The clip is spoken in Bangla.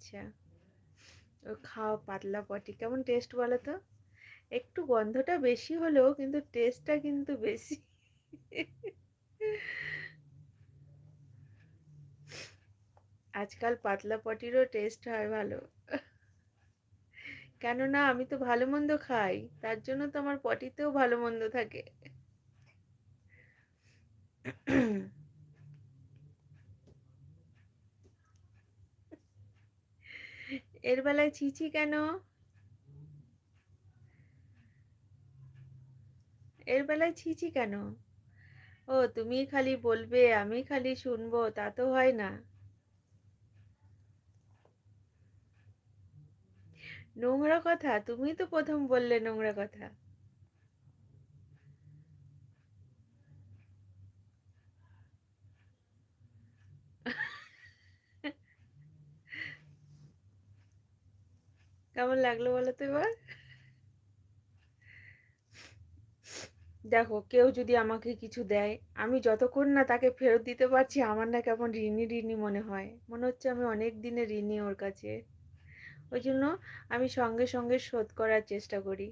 আচ্ছা, ও খাও পাতলা পটি, কেমন টেস্ট বলো তো? একটু গন্ধটা বেশি হলেও কিন্তু টেস্টটা কিন্তু বেশি। আজকাল পাতলা পটিরও টেস্ট হয় ভালো। কেননা আমি তো ভালো মন্দ খাই, তার জন্য তো আমার পটিতেও ভালো মন্দ থাকে। এর বেলায় ছিছি কেন? এর বেলায় ছিছি কেন? ও তুমি খালি বলবে আমি খালি শুনবো, তা তো হয় না। নোংরা কথা? তুমি তো প্রথম বললে নোংরা কথা। কেমন লাগলো বলো তো এবার? দেখো, কেউ যদি আমাকে কিছু দেয়, আমি যতক্ষণ না তাকে ফেরত দিতে পারছি আমার না কেমন ঋণী ঋণী মনে হয়, মনে হচ্ছে আমি অনেক দিনের ঋণী ওর কাছে। ওই জন্য আমি সঙ্গে সঙ্গে শোধ করার চেষ্টা করি।